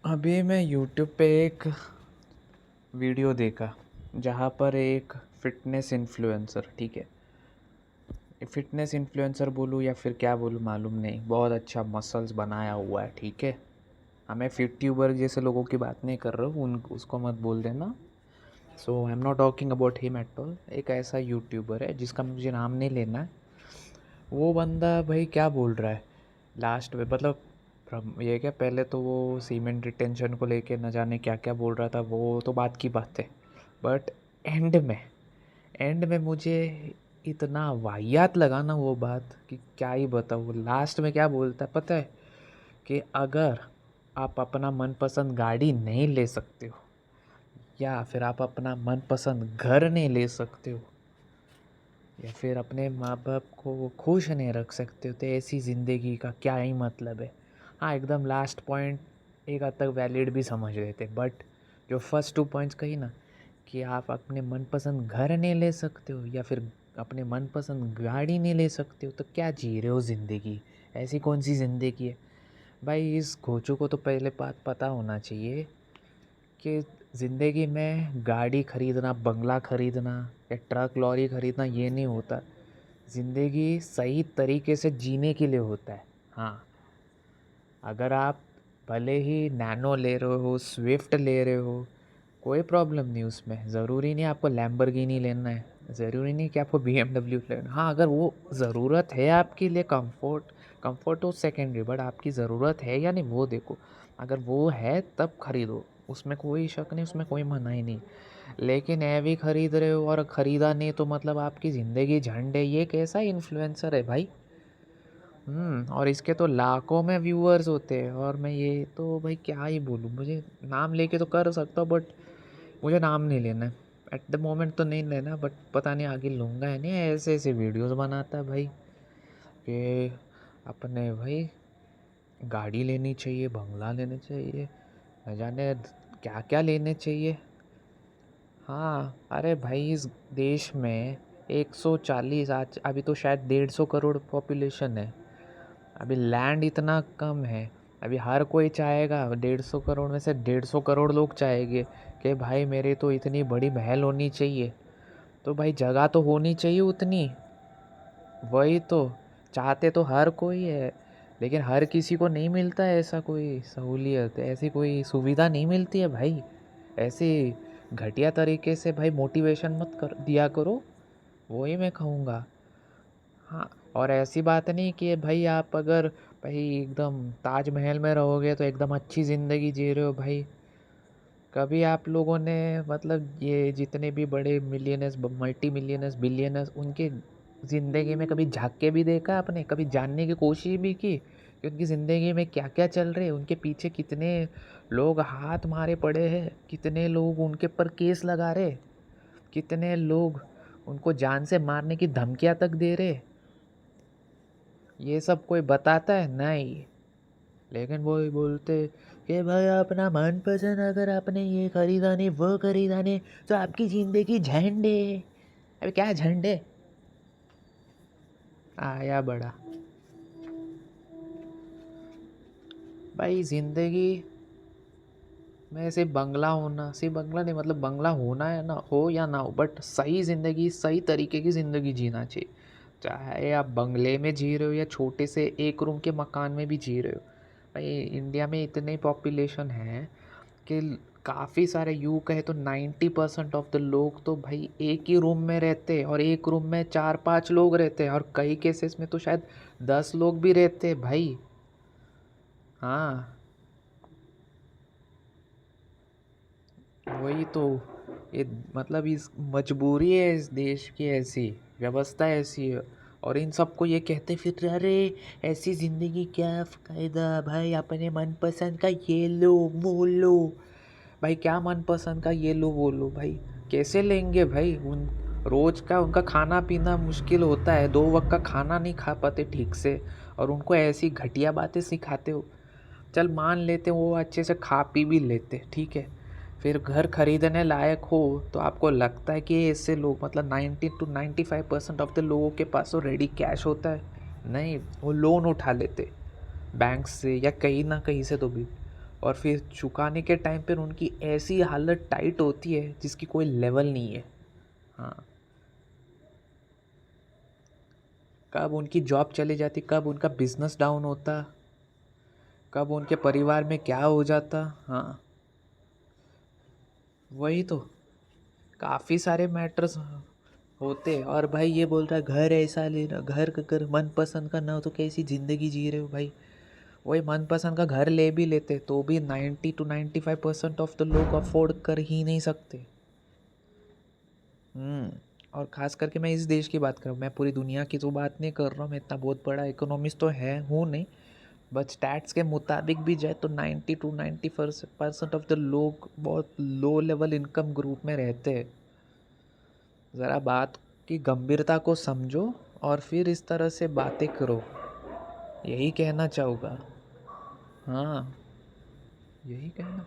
अभी मैं यूट्यूब पे एक वीडियो देखा जहाँ पर एक फ़िटनेस इन्फ्लुएंसर, ठीक है, फ़िटनेस इन्फ्लुएंसर बोलूँ या फिर क्या बोलूँ मालूम नहीं, बहुत अच्छा मसल्स बनाया हुआ है, ठीक है। हाँ, मैं फिट ट्यूबर जैसे लोगों की बात नहीं कर रहा हूँ, उन उसको मत बोल देना। So I am not talking about him at all. एक ऐसा यूट्यूबर है जिसका मुझे नाम नहीं लेना है। वो बंदा भाई क्या बोल रहा है लास्ट में, मतलब ये क्या, पहले तो वो सीमेंट रिटेंशन को लेके न जाने क्या क्या बोल रहा था, वो तो बात की बात है। बट एंड में एंड में मुझे इतना वाहियात लगा ना वो बात कि क्या ही बताऊँ। लास्ट में क्या बोलता है पता है, कि अगर आप अपना मनपसंद गाड़ी नहीं ले सकते हो या फिर आप अपना मनपसंद घर नहीं ले सकते हो या फिर अपने माँ बाप को खुश नहीं रख सकते हो तो ऐसी ज़िंदगी का क्या ही मतलब है। हाँ, एकदम लास्ट पॉइंट एक हद तक वैलिड भी समझ रहे थे, बट जो फर्स्ट 2 पॉइंट्स कही ना, कि आप अपने मनपसंद घर नहीं ले सकते हो या फिर अपने मनपसंद गाड़ी नहीं ले सकते हो तो क्या जी रहे हो ज़िंदगी, ऐसी कौन सी ज़िंदगी है भाई। इस घोचू को तो पहले बात पता होना चाहिए कि ज़िंदगी में गाड़ी खरीदना, बंगला खरीदना या ट्रक लॉरी खरीदना ये नहीं होता। ज़िंदगी सही तरीके से जीने के लिए होता है। हाँ, अगर आप भले ही नैनो ले रहे हो, स्विफ्ट ले रहे हो, कोई प्रॉब्लम नहीं उसमें। ज़रूरी नहीं आपको लैम्बोर्गिनी लेना है, ज़रूरी नहीं कि आपको BMW लेना है। हाँ, अगर वो ज़रूरत है आपके लिए, कंफर्ट तो सेकेंडरी, बट आपकी ज़रूरत है या नहीं वो देखो। अगर वो है तब खरीदो, उसमें कोई शक नहीं, उसमें कोई मनाही नहीं। लेकिन ये भी खरीद रहे हो और ख़रीदा नहीं तो मतलब आपकी ज़िंदगी झंड है, ये कैसा इन्फ्लुएंसर है भाई। और इसके तो लाखों में व्यूअर्स होते हैं और मैं ये तो भाई क्या ही बोलूँ। मुझे नाम लेके तो कर सकता हूँ, बट मुझे नाम नहीं लेना है एट द मोमेंट, तो नहीं लेना, बट पता नहीं आगे लूँगा या नहीं। ऐसे ऐसे वीडियोस बनाता है भाई कि अपने भाई गाड़ी लेनी चाहिए, बंगला लेने चाहिए, न जाने क्या क्या लेने चाहिए। हाँ, अरे भाई इस देश में 140, आज अभी तो शायद 150 करोड़ पॉपुलेशन है। अभी लैंड इतना कम है। अभी हर कोई चाहेगा, 150 करोड़ में से 150 करोड़ लोग चाहेंगे कि भाई मेरे तो इतनी बड़ी महल होनी चाहिए। तो भाई जगह तो होनी चाहिए उतनी। वही तो चाहते तो हर कोई है, लेकिन हर किसी को नहीं मिलता है ऐसा कोई सहूलियत, ऐसी कोई सुविधा नहीं मिलती है भाई। ऐसे घटिया तरीके से भाई मोटिवेशन मत कर दिया करो, वही मैं कहूँगा। हाँ, और ऐसी बात नहीं कि भाई आप अगर भाई एकदम ताजमहल में रहोगे तो एकदम अच्छी ज़िंदगी जी रहे हो भाई। कभी आप लोगों ने मतलब ये जितने भी बड़े मिलियनर्स, मल्टी मिलियनर्स, बिलियनर्स, उनके ज़िंदगी में कभी झाँक के भी देखा आपने, कभी जानने की कोशिश भी की कि उनकी ज़िंदगी में क्या क्या चल रहे, उनके पीछे कितने लोग हाथ मारे पड़े हैं, कितने लोग उनके पर केस लगा रहे, कितने लोग उनको जान से मारने की धमकियां तक दे रहे। ये सब कोई बताता है नहीं। लेकिन वो ही बोलते कि भाई अपना मनपसंद, अगर आपने ये खरीदा नहीं, वो खरीदा नहीं, तो आपकी ज़िंदगी झंड है। अरे क्या झंड है, आया बड़ा भाई। ज़िंदगी में सिर्फ बंगला होना, सिर्फ बंगला नहीं, मतलब बंगला होना है ना, हो या ना हो, बट सही ज़िंदगी, सही तरीके की ज़िंदगी जीना चाहिए। चाहे आप बंगले में जी रहे हो या छोटे से एक रूम के मकान में भी जी रहे हो। भाई इंडिया में इतने पॉपुलेशन है कि काफ़ी सारे, यूँ कहे तो 90% ऑफ द लोग तो भाई एक ही रूम में रहते हैं, और एक रूम में 4-5 लोग रहते हैं, और कई केसेस में तो शायद 10 लोग भी रहते हैं भाई। हाँ, वही तो। ये मतलब इस मजबूरी है इस देश की, ऐसी व्यवस्था ऐसी है। और इन सबको ये कहते फिर रहे, अरे ऐसी ज़िंदगी क्या फ़ायदा भाई, अपने मनपसंद का ये लो वो लो। भाई क्या मनपसंद का ये लो वो लो भाई, कैसे लेंगे भाई। उन रोज़ का उनका खाना पीना मुश्किल होता है, 2 वक्त का खाना नहीं खा पाते ठीक से, और उनको ऐसी घटिया बातें सिखाते हो। चल मान लेते वो अच्छे से खा पी भी लेते, ठीक है। फिर घर खरीदने लायक हो तो आपको लगता है कि ऐसे लोग, मतलब 90 to 95% ऑफ द लोगों के पास तो रेडी कैश होता है। नहीं, वो लोन उठा लेते बैंक से या कहीं ना कहीं से तो भी। और फिर चुकाने के टाइम पर उनकी ऐसी हालत टाइट होती है जिसकी कोई लेवल नहीं है। हाँ, कब उनकी जॉब चली जाती, कब उनका बिजनेस डाउन होता, कब उनके परिवार में क्या हो जाता। हाँ, वही तो, काफ़ी सारे मैटर्स होते। और भाई ये बोल रहा है घर ऐसा लेना, घर का कर मनपसंद का ना हो तो कैसी ज़िंदगी जी रहे हो भाई। वही मनपसंद का घर ले भी लेते तो भी 90 to 95% ऑफ द लोग अफोर्ड कर ही नहीं सकते। और ख़ास करके मैं इस देश की बात कर रहा हूँ, मैं पूरी दुनिया की तो बात नहीं कर रहा हूँ, मैं इतना बहुत बड़ा इकोनॉमिस्ट तो है हूँ नहीं। बट स्टैट्स के मुताबिक भी जाए तो 90 to 90% ऑफ द लोग बहुत लो लेवल इनकम ग्रुप में रहते हैं। ज़रा बात की गंभीरता को समझो और फिर इस तरह से बातें करो, यही कहना चाहूँगा। हाँ, यही कहना।